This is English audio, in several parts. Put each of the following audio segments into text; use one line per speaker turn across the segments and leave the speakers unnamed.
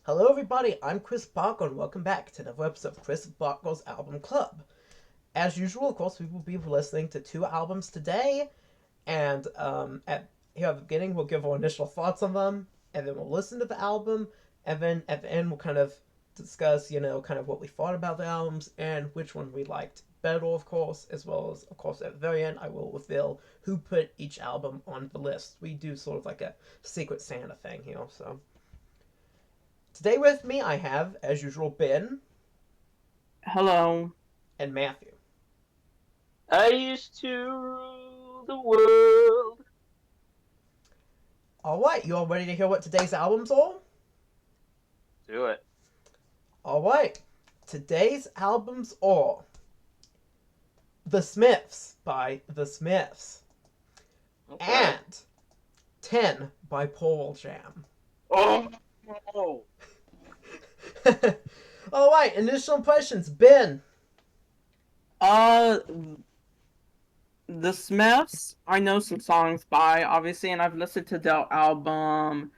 Hello, everybody. I'm Chris Bottger, and welcome back to another episode of Chris Bottger's Album Club. As usual, of course, we will be listening to two albums today, and at the beginning, we'll give our initial thoughts on them, and then we'll listen to the album, and then at the end, we'll kind of discuss, kind of what we thought about the albums and which one we liked better, of course, as well as, of course, at the very end, I will reveal who put each album on the list. We do sort of like a Secret Santa thing here, so. Today with me, I have, as usual, Ben
Hello.
and Matthew.
I used to rule the world.
All right, you all ready to hear what today's albums are?
Do it.
All right, today's albums are The Smiths by The Smiths
Okay.
and 10 by Pearl Jam.
Oh.
All right, initial impressions. Ben.
Uh, the Smiths, I know some songs by, obviously, and I've listened to their album,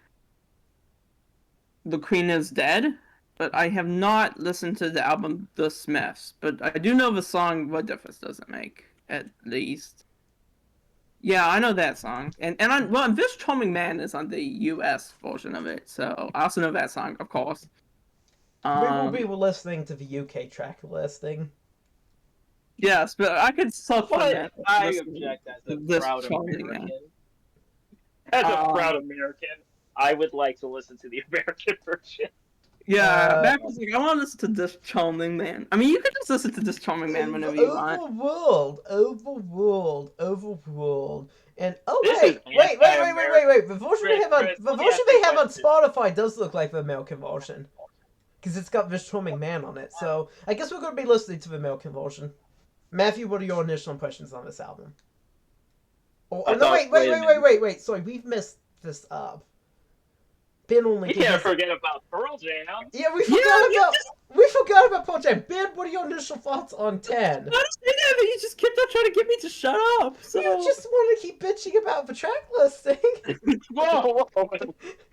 The Queen is Dead, but I have not listened to the album The Smiths. But I do know the song What Difference Does It Make, at least. Yeah, I know that song. And This Charming Man is on the US version of it, so I also know that song, of course.
We will
Um,
be listening to the UK track listing.
yes, but I could supplement
But I
this,
object as a
this
proud
Charming Man.
American. As a
Um,
proud American, I would like to listen to the American version.
Yeah, back was like, I want to listen to this charming man. I mean, you could just listen to this charming man whenever you want.
Overworld. And
This is
wait. The version they have on
Chris,
the
let me
version
ask
they
you a
have on
question.
Spotify does look like the American version. Because it's got this charming man on it. So I guess we're gonna be listening to the American version. Matthew, what are your initial impressions on this album? Oh,
I
no,
thought- wait a minute.
wait. Sorry, we've messed this up. Ben only
You
gave
can't
us...
forget about Pearl Jam.
Yeah,
Yeah,
we forgot about Pearl Jam. Ben, what are your initial thoughts on 10?
I understand that, but you just kept on trying to get me to shut up. So
You just want to keep bitching about the track listing.
Whoa.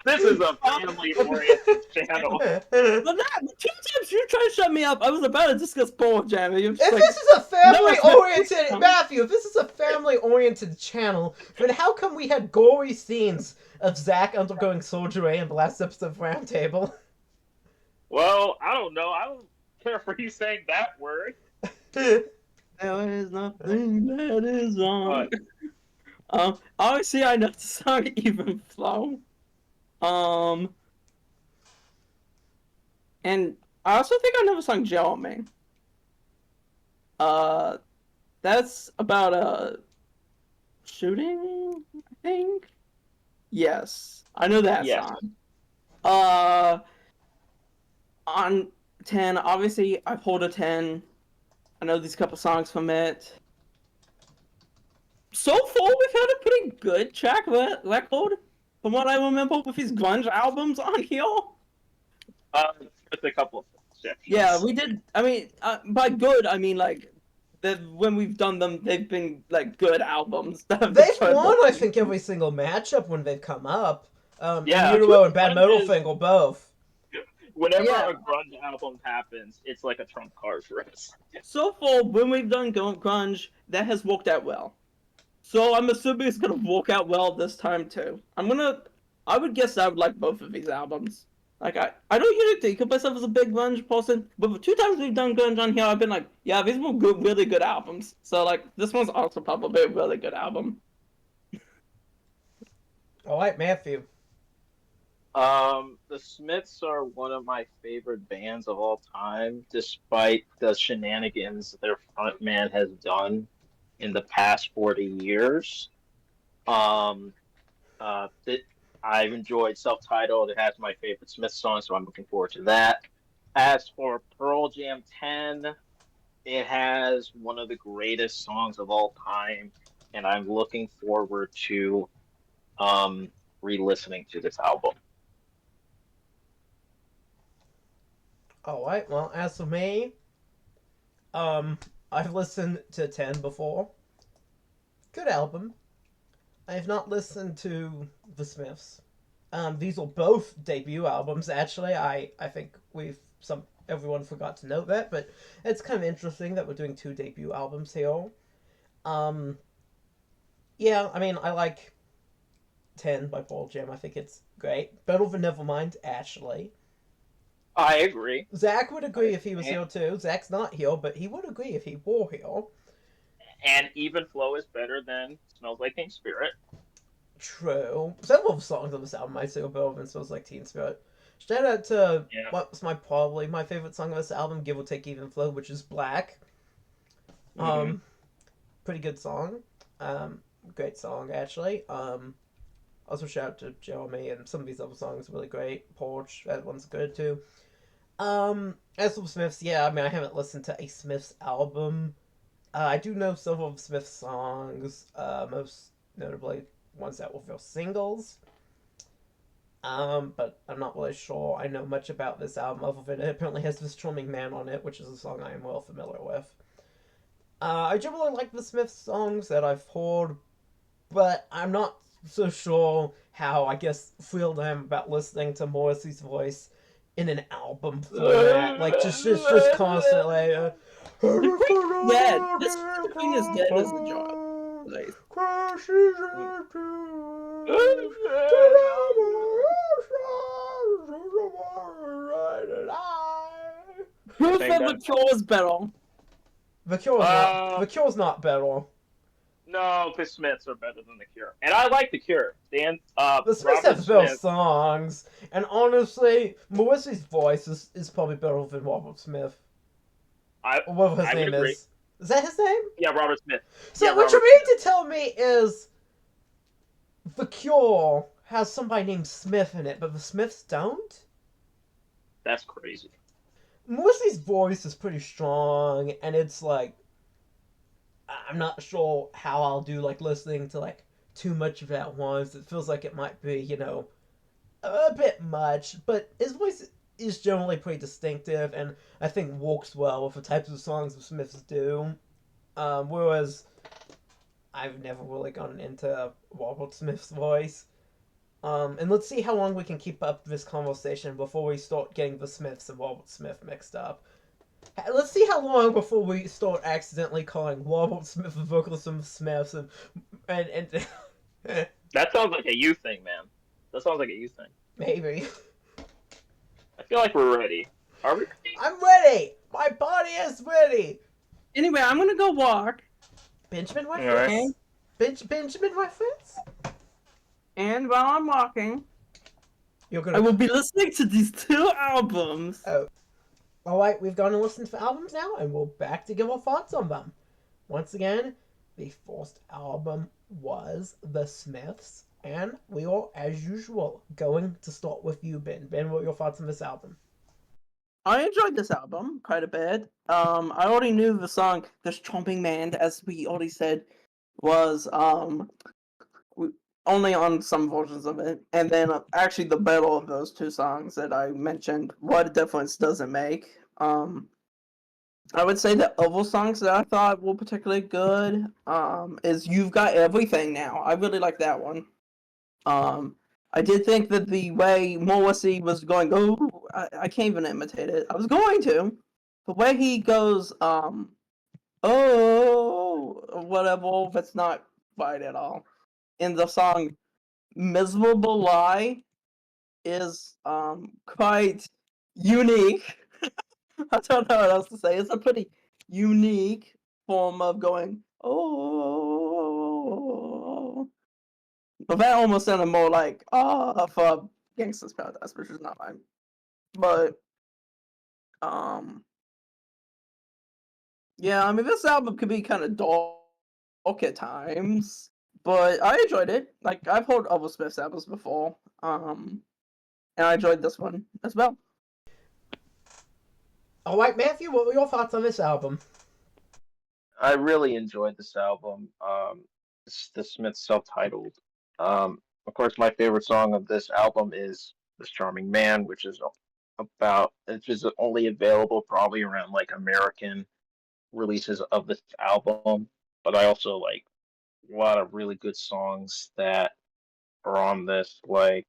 This is a family-oriented channel.
but the two times you tried to shut me up, I was about to discuss Pearl Jam. And you're just
If
like,
this is a family-oriented...
No,
Matthew, if this is a family-oriented channel, then how come we had gory scenes of Zack undergoing surgery in the last episode of Roundtable?
Well, I don't know. I don't care for you saying that word.
there is nothing that is wrong. Obviously, I know the song Even Flow. And I also think I know the song Jeremy. That's about a shooting, I think. Yes, I know that
Yes.
song. On 10, obviously I pulled a 10. I know these couple songs from it. So far, we've had a pretty good track record, from what I remember, with his grunge albums on here.
With a couple of exceptions.
Yeah, we did. I mean, by good, I mean like when we've done them, they've been like good albums.
They've won, I think, every single matchup when they've come up.
Yeah,
Mutilo and Bad
grunge
Motor
is-
Finger both.
Whenever
Yeah.
a grunge album happens, it's like a trump card for us.
So far, when we've done grunge, that has worked out well. So I'm assuming it's gonna work out well this time too. I would guess I would like both of these albums. Like I don't usually think of myself as a big grunge person, but the two times we've done grunge on here, I've been like, yeah, these were good, really good albums. So like, this one's also probably a really good album.
All right, Matthew.
The Smiths are one of my favorite bands of all time, despite the shenanigans their frontman has done in the past 40 years. Um, that I've enjoyed self-titled. It has my favorite Smith song, so I'm looking forward to that. As for Pearl Jam 10, it has one of the greatest songs of all time, and I'm looking forward to re-listening to this album.
All right. Well, as for me, I've listened to 10 before. Good album. I have not listened to The Smiths. These are both debut albums. Actually, I think everyone forgot to note that, but it's kind of interesting that we're doing two debut albums here. Um, yeah, I mean, I like 10 by Paul Jam. I think it's great. Better than Nevermind, actually.
I agree.
Zach would agree if he was
And,
here too. Zach's not here, but he would agree if he were here.
and Even Flow is better than Smells Like Teen Spirit.
True. Several of the songs on this album I say are better than Smells Like Teen Spirit. Shout out to
Yeah.
what's probably my favorite song of this album, Give or Take Even Flow, which is Black.
Mm-hmm.
Pretty good song. Great song actually. Also shout out to Jeremy, and some of these other songs are really great. Porch, that one's good too. As for Smiths, yeah, I mean I haven't listened to a Smiths album. I do know several of Smith's songs, most notably ones that were real singles. But I'm not really sure I know much about this album other than it apparently has This Charming Man on it, which is a song I am well familiar with. I generally like the Smiths songs that I've heard, but I'm not so sure how, I guess, thrilled I am about listening to Morrissey's voice in an album format. Like, just constantly.
The Queen is dead. The Queen is dead as a job. Like, who said the Cure was better?
The Cure's not better.
No, the Smiths are better than the Cure, and I like the Cure.
The Smiths
Robert
have better
Smith.
songs, and honestly, Melissa's voice is probably better than Robert Smith. Or whatever his
I would
name
agree.
is. Is that his name?
Yeah, Robert Smith.
So
Yeah,
what you
Robert
mean
Smith.
to tell me is The Cure has somebody named Smith in it, but the Smiths don't?
That's crazy.
Melissa's voice is pretty strong, and it's like I'm not sure how I'll do like listening to like too much of it at once. It feels like it might be, a bit much, but his voice is generally pretty distinctive, and I think works well with the types of songs the Smiths do. Whereas I've never really gotten into Robert Smith's voice. And let's see how long we can keep up this conversation before we start getting the Smiths and Robert Smith mixed up. Let's see how long before we start accidentally calling Robert Smith the vocalist of the Smiths and
That sounds like a you thing, man. That sounds like a you thing.
maybe.
I feel like we're ready. Are we ready?
I'm ready. My body is ready.
Anyway, I'm gonna go walk.
Benjamin
All
reference.
right.
Benjamin reference.
And while I'm walking,
You're
I
gonna.
will be listening to these two albums.
Alright, we've gone and listened to albums now, and we're back to give our thoughts on them. Once again, the first album was The Smiths, and we are, as usual, going to start with you, Ben. Ben, what are your thoughts on this album?
I enjoyed this album quite a bit. I already knew the song "This Chomping Man," as we already said, was only on some versions of it, and then actually the battle of those two songs that I mentioned, "What a Difference Does It Make." I would say the other songs that I thought were particularly good is "You've Got Everything Now." I really like that one. I did think that the way Morrissey was going, I can't even imitate it. I was going to. The way he goes, whatever, that's not right at all. In the song Miserable Lie is quite unique. I don't know what else to say. It's a pretty unique form of going, oh. But that almost sounded more like, for Gangsta's Paradise, which is not mine. But, yeah, I mean, this album could be kind of dark at times, but I enjoyed it. Like, I've heard other Smith's albums before, and I enjoyed this one as well.
Alright, Matthew, what were your thoughts on this album?
I really enjoyed this album. It's the Smiths self-titled. Of course, my favorite song of this album is "This Charming Man," which is only available probably around like American releases of this album. But I also like a lot of really good songs that are on this, like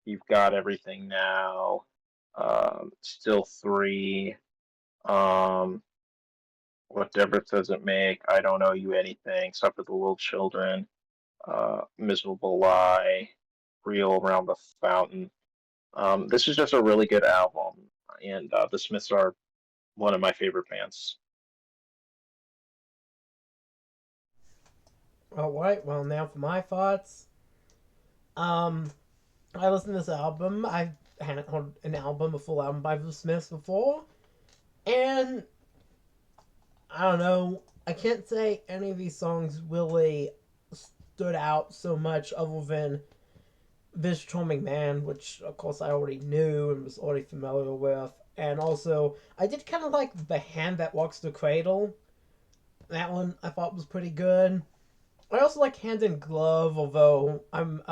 You've Got Everything Now, Still Three, um, What Difference Does It Make? I Don't Owe You Anything, Stuff for the Little Children, Miserable Lie, Real Around the Fountain. This is just a really good album, and the Smiths are one of my favorite bands.
All right. Well, now for my thoughts. Um, I listened to this album. I hadn't heard an album, a full album by the Smiths before, and I don't know. I can't say any of these songs really stood out so much, other than "This Charming Man," which of course I already knew and was already familiar with, and also I did kind of like "The Hand That Walks the Cradle." That one I thought was pretty good. I also like "Hand in Glove," although I'm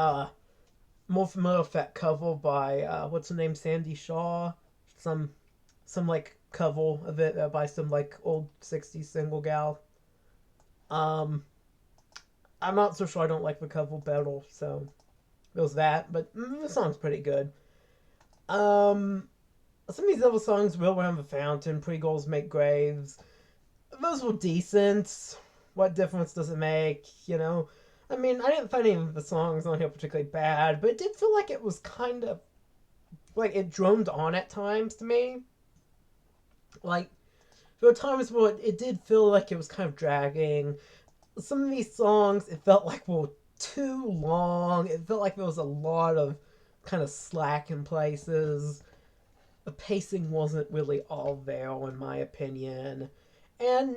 more familiar with that cover by what's her name, Sandy Shaw, some like cover of it by some like old '60s single gal. Um, I'm not so sure. I don't like the cover better, so it was that. But the song's pretty good. Um, some of these other songs, "Will Around the Fountain," "Pretty Girls Make Graves," those were decent. What difference does it make? You know, I mean, I didn't find any of the songs on here particularly bad, but it did feel like it was kind of like it droned on at times to me. Like there were times where it did feel like it was kind of dragging. Some of these songs, it felt like were too long. It felt like there was a lot of kind of slack in places. The pacing wasn't really all there, in my opinion. And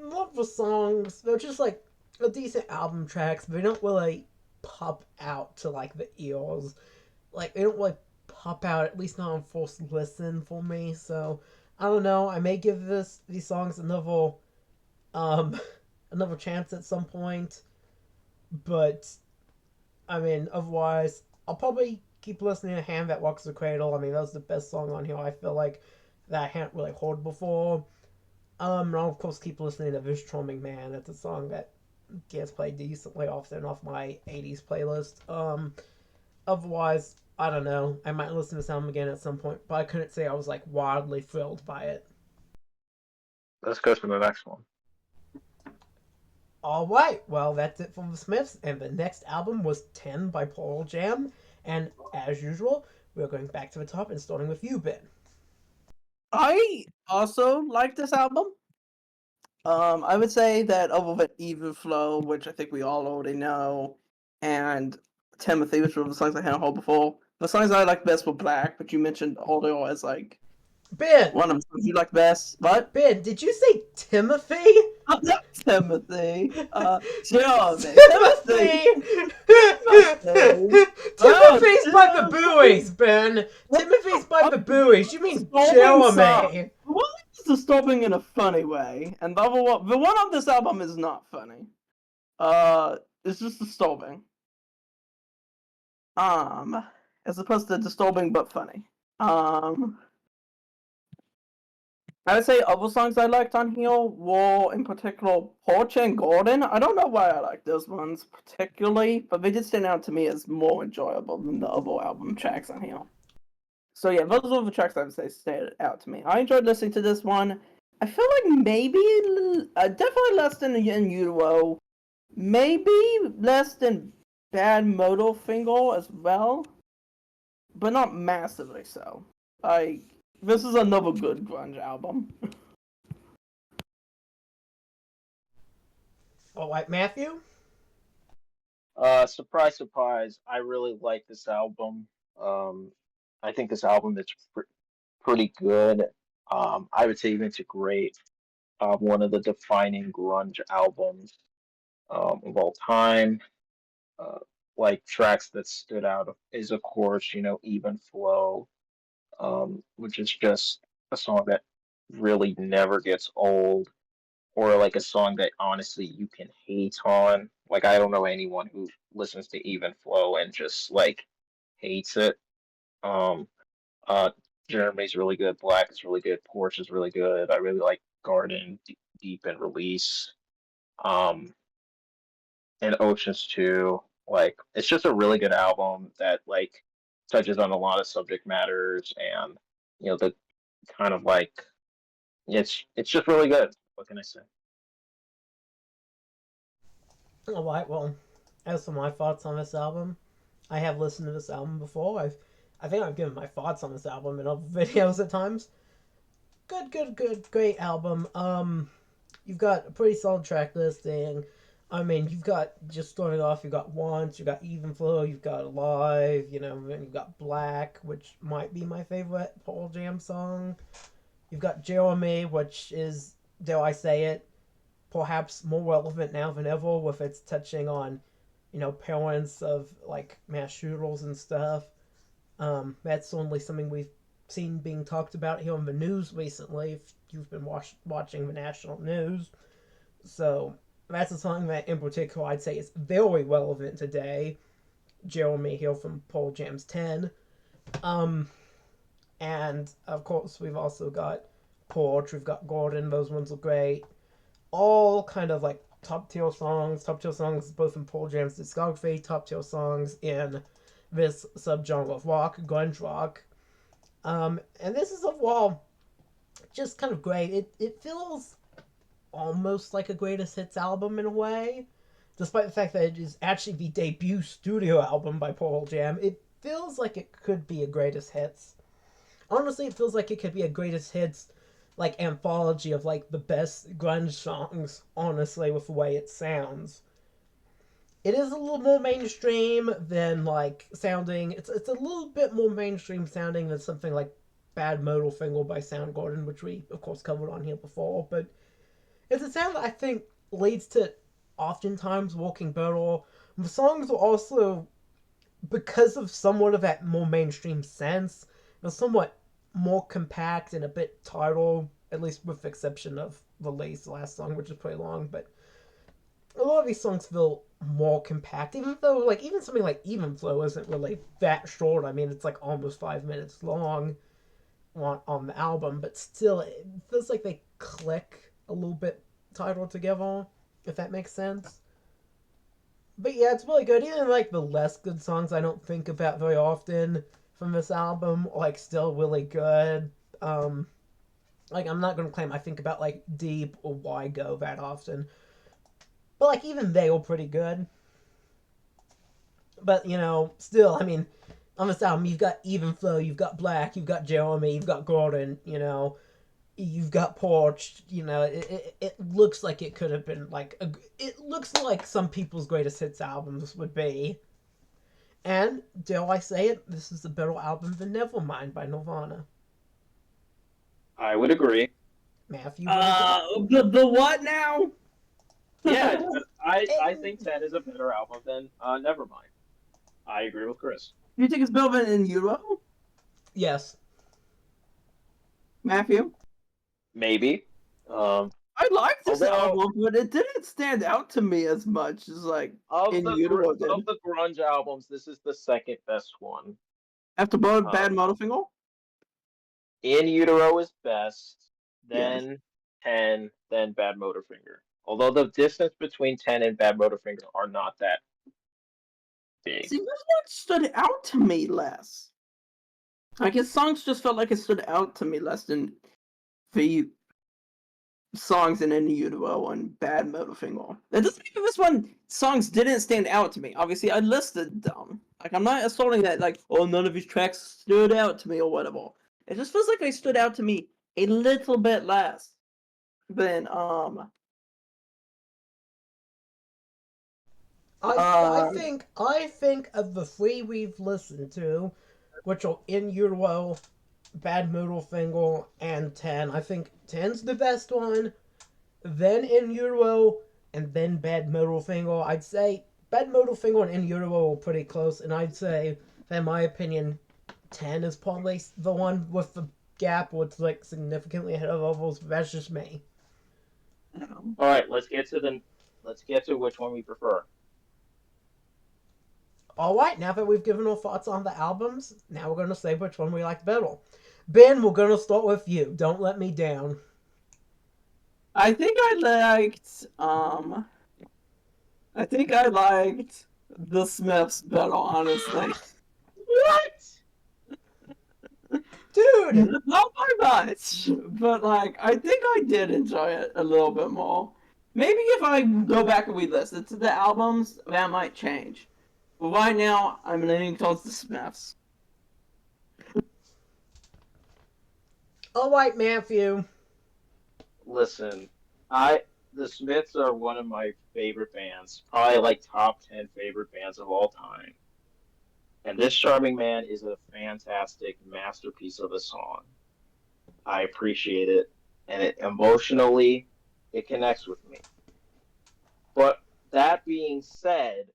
a lot of the songs, they're just like a decent album tracks, but they don't really pop out to like the ears. Like they don't really pop out, at least not on first listen for me. So I don't know. I may give these songs um another chance at some point, but I mean otherwise I'll probably keep listening to "Hand That Walks the Cradle." I mean that was the best song on here. I feel like that I hadn't really heard before. And I'll of course keep listening to "This Charming Man." That's a song that gets played decently often off my '80s playlist. Otherwise, I don't know. I might listen to this album again at some point, but I couldn't say I was like wildly thrilled by it.
Let's go to the next one.
All right, well that's it from the Smiths, and the next album was 10 by Pearl Jam. And as usual, we're going back to the top and starting with you, Ben.
I also like this album. I would say that other than Even Flow, which I think we all already know, and Timothy, which were the songs I hadn't heard before, the songs I like best were Black, but you mentioned Audio as like
Ben,
one of the songs you like best. What?
Ben, did you say Timothy?
Oh, not Timothy. Jeremy. Timothy.
Timothy!
Timothy. Oh,
Timothy's by the buoys, Ben. Timothy's by the buoys. You mean Jeremy?
One is disturbing in a funny way, and the one on this album is not funny. It's just disturbing. As opposed to disturbing but funny. I would say other songs I liked on here were, in particular, Porch and Garden. I don't know why I like those ones particularly, but they did stand out to me as more enjoyable than the other album tracks on here. So yeah, those are the tracks I would say stand out to me. I enjoyed listening to this one. I feel like maybe, definitely less than In Utero, maybe less than Bad Moto Finger as well, but not massively so. This is another good grunge album.
All right, Matthew?
Surprise, surprise. I really like this album. Um, I think this album is pretty good. I would say even it's a great, one of the defining grunge albums of all time. Uh, like tracks that stood out is of course, Even Flow, which is just a song that really never gets old, or like a song that honestly you can hate on. Like I don't know anyone who listens to Even Flow and just like hates it. Um, uh, Jeremy's really good. Black is really good. Porch is really good. I really like Garden, Deep and Release. Um, and Oceans too. Like it's just a really good album that like touches on a lot of subject matters, and the kind of like it's just really good. What can I say?
All right. Well, as for my thoughts on this album, I have listened to this album before. I think I've given my thoughts on this album in other videos at times. Good, great album. You've got a pretty solid track listing. I mean, you've got, just starting off, you've got Once, you've got Even Flow, you've got Alive, and you've got Black, which might be my favorite Paul Jam song. You've got Jeremy, which is, dare I say it, perhaps more relevant now than ever with its touching on, parents of, like, mass shooters and stuff. That's certainly something we've seen being talked about here on the news recently, if you've been watching the national news. So that's a song that in particular I'd say is very relevant today. Jeremy Hill from Pearl Jam's 10. Um, and of course we've also got Porch, we've got Gordon, those ones are great. All kind of like top tier songs both in Pearl Jam's discography, top tier songs in this subgenre of rock, grunge rock. And this is overall just kind of great. It feels almost like a greatest hits album in a way, despite the fact that it is actually the debut studio album by Pearl Jam. It feels like it could be a greatest hits. Honestly, it feels like it could be a greatest hits like anthology of like the best grunge songs. Honestly, with the way it sounds, it is a little more mainstream than like sounding. It's a little bit more mainstream sounding than something like Bad Modal Finger by Soundgarden, which we of course covered on here before. But it's a sound that I think leads to oftentimes working better. The songs are also, because of somewhat of that more mainstream sense, they're somewhat more compact and a bit tighter, at least with the exception of Release, the last song, which is pretty long. But a lot of these songs feel more compact, even though like even something like Even Flow isn't really that short. I mean, it's like almost 5 minutes long on the album, but still, it feels like they click a little bit tighter together, if that makes sense. But yeah, it's really good. Even like the less good songs I don't think about very often from this album, like still really good. Like I'm not gonna claim I think about like Deep or Why Go that often, but like even they were pretty good. But still, I mean, on this album you've got Even Flow, you've got Black, you've got Jeremy, you've got Gordon, you've got Porch. It looks like it could have been like it looks like some people's greatest hits albums would be. And dare I say it, this is a better album than Nevermind by Nirvana.
I would agree.
Matthew,
The what now?
Yeah, I think that is a better album than Nevermind. I agree with Chris.
You think it's better than In Utero?
yes.
Matthew?
Maybe.
I like this
Although
album, but it didn't stand out to me as much as like
of
In
the
Utero did.
of the grunge albums, this is the second best one.
After Bad Motorfinger?
In Utero is best,
Yes.
then 10, then Bad Motorfinger. Although the distance between 10 and Bad Motorfinger are not that big.
See, this one stood out to me less. Like his songs just felt like it stood out to me less than the songs in In Utero and Bad Motorfinger. That doesn't mean this one songs didn't stand out to me. Obviously, I listed them. Like I'm not asserting that like, oh, none of these tracks stood out to me or whatever. It just feels like they stood out to me a little bit less than
I think of the three we've listened to, which are In Utero, Bad Moodle and 10. I think 10's the best one, then In Utero, and then Bad Moodle. I'd say Bad Moodle and In Utero are pretty close, and I'd say, in my opinion, 10 is probably the one with the gap where it's like significantly ahead of others. That's just me.
All right, let's get to which one we prefer.
Alright, now that we've given our thoughts on the albums, now we're going to say which one we like better. Ben, we're going to start with you. Don't let me down.
I think I liked the Smiths better, honestly.
What?
Dude!
Not by much, but like I think I did enjoy it a little bit more. Maybe if I go back and re-listen to the albums, that might change. But right now, I'm leaning towards the Smiths.
Alright, Matthew.
Listen, the Smiths are one of my favorite bands, probably like top 10 favorite bands of all time. And this Charming Man is a fantastic masterpiece of a song. I appreciate it, and it emotionally it connects with me. But that being said,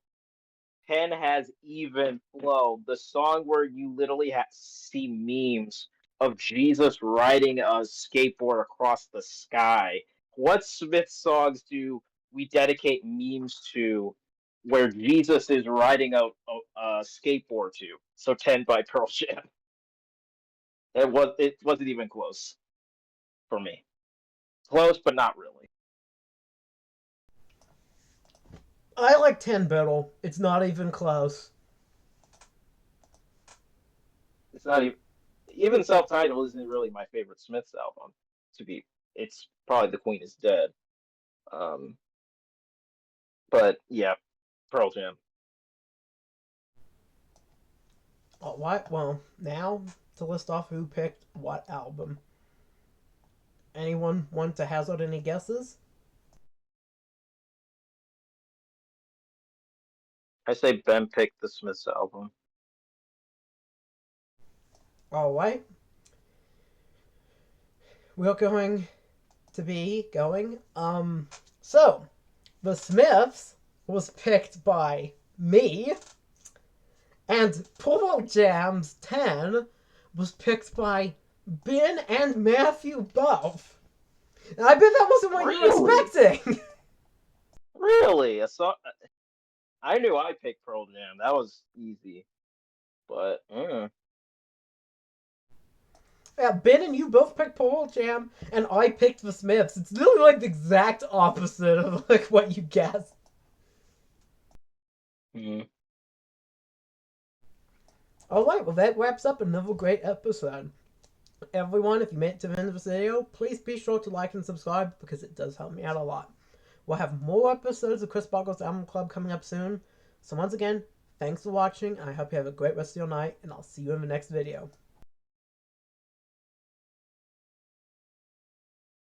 Pen has even flow. The song where you literally see memes of Jesus riding a skateboard across the sky. What Smith songs do we dedicate memes to where Jesus is riding a skateboard to? So 10 by Pearl Jam. It wasn't even close for me. Close, but not really.
I like 10 Biddle. It's not even close.
It's not even self-titled isn't really my favorite Smiths album. To be, it's probably The Queen is Dead. Um, but yeah, Pearl Jam.
Alright, well, now to list off who picked what album. Anyone want to hazard any guesses?
I say Ben picked the Smiths album.
Alright. We're going to be going. So, The Smiths was picked by me, and Pearl Jam's 10 was picked by Ben and Matthew both. And I bet that wasn't what you were
Really?
expecting.
Really? I knew I picked Pearl Jam. That was easy. But
Yeah, Ben and you both picked Pearl Jam, and I picked The Smiths. It's literally like the exact opposite of like what you guessed.
mm.
Alright, well that wraps up another great episode. Everyone, if you made it to the end of this video, please be sure to like and subscribe because it does help me out a lot. We'll have more episodes of Chris Bottger's Album Club coming up soon. So once again, thanks for watching. I hope you have a great rest of your night, and I'll see you in the next video.